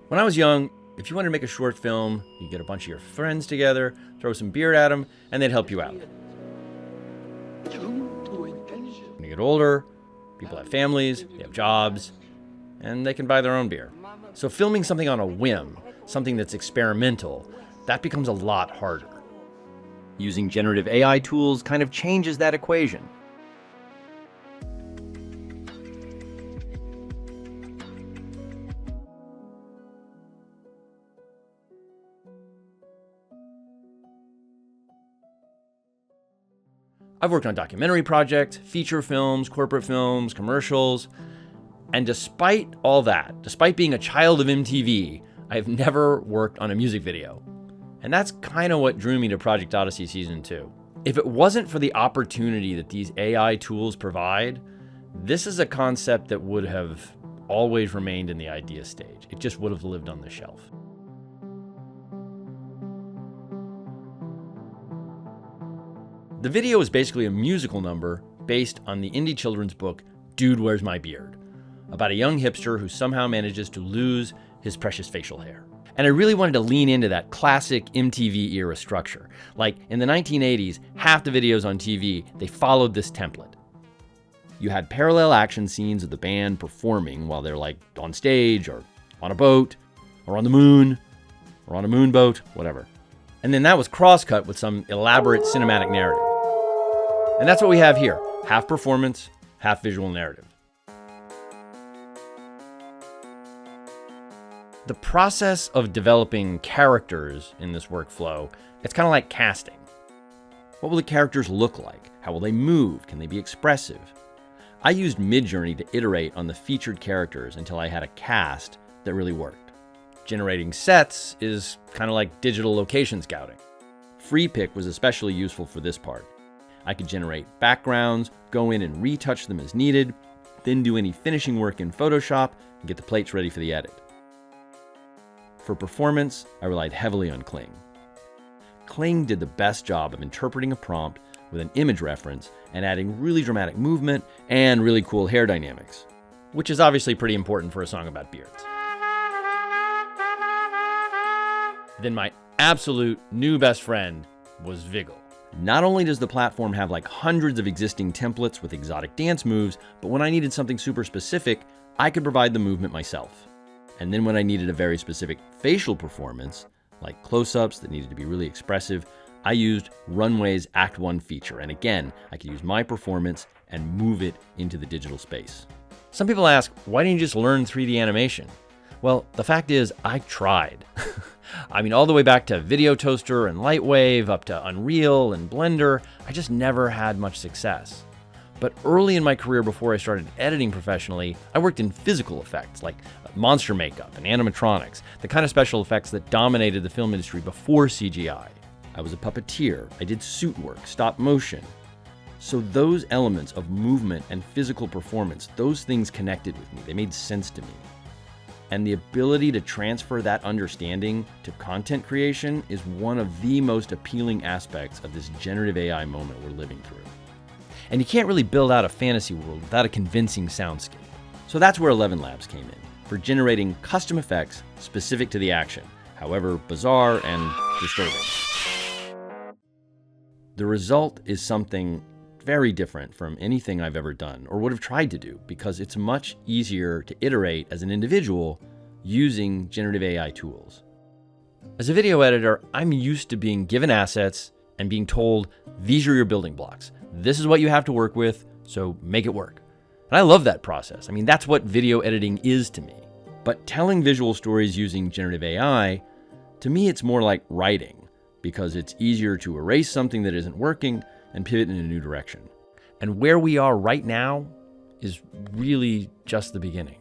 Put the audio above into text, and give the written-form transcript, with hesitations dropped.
When I was young, if you wanted to make a short film, you get a bunch of your friends together, throw some beer at them, and they'd help you out. When you get older, people have families, they have jobs, and they can buy their own beer. So filming something on a whim, something that's experimental, that becomes a lot harder. Using generative AI tools kind of changes that equation. I've worked on documentary projects, feature films, corporate films, commercials, and despite all that, despite being a child of MTV, I've never worked on a music video. And that's kind of what drew me to Project Odyssey Season 2. If it wasn't for the opportunity that these AI tools provide, this is a concept that would have always remained in the idea stage. It just would have lived on the shelf. The video is basically a musical number based on the indie children's book, Dude, Where's My Beard? About a young hipster who somehow manages to lose his precious facial hair. And I really wanted to lean into that classic MTV era structure. Like in the 1980s, half the videos on TV, they followed this template. You had parallel action scenes of the band performing while they're like on stage or on a boat or on the moon or on a moonboat, whatever. And then that was cross-cut with some elaborate cinematic narrative. And that's what we have here, half performance, half visual narrative. The process of developing characters in this workflow, it's kind of like casting. What will the characters look like? How will they move? Can they be expressive? I used Midjourney to iterate on the featured characters until I had a cast that really worked. Generating sets is kind of like digital location scouting. FreePick was especially useful for this part. I could generate backgrounds, go in and retouch them as needed, then do any finishing work in Photoshop and get the plates ready for the edit. For performance, I relied heavily on Kling. Kling did the best job of interpreting a prompt with an image reference and adding really dramatic movement and really cool hair dynamics, which is obviously pretty important for a song about beards. Then my absolute new best friend was Viggle. Not only does the platform have like hundreds of existing templates with exotic dance moves, but when I needed something super specific, I could provide the movement myself. And then when I needed a very specific facial performance, like close-ups that needed to be really expressive, I used Runway's Act 1 feature. And again, I could use my performance and move it into the digital space. Some people ask, why didn't you just learn 3D animation? Well, the fact is, I tried. I mean, all the way back to Video Toaster and Lightwave, up to Unreal and Blender, I just never had much success. But early in my career, before I started editing professionally, I worked in physical effects like monster makeup and animatronics, the kind of special effects that dominated the film industry before CGI. I was a puppeteer, I did suit work, stop motion. So those elements of movement and physical performance, those things connected with me, they made sense to me. And the ability to transfer that understanding to content creation is one of the most appealing aspects of this generative AI moment we're living through. And you can't really build out a fantasy world without a convincing soundscape. So that's where 11 Labs came in, for generating custom effects specific to the action, however bizarre and disturbing. The result is something very different from anything I've ever done or would have tried to do, because it's much easier to iterate as an individual using generative AI tools. As a video editor, I'm used to being given assets and being told, these are your building blocks. This is what you have to work with, so make it work. And I love that process. I mean, that's what video editing is to me. But telling visual stories using generative AI, to me, it's more like writing, because it's easier to erase something that isn't working and pivot in a new direction. And where we are right now is really just the beginning.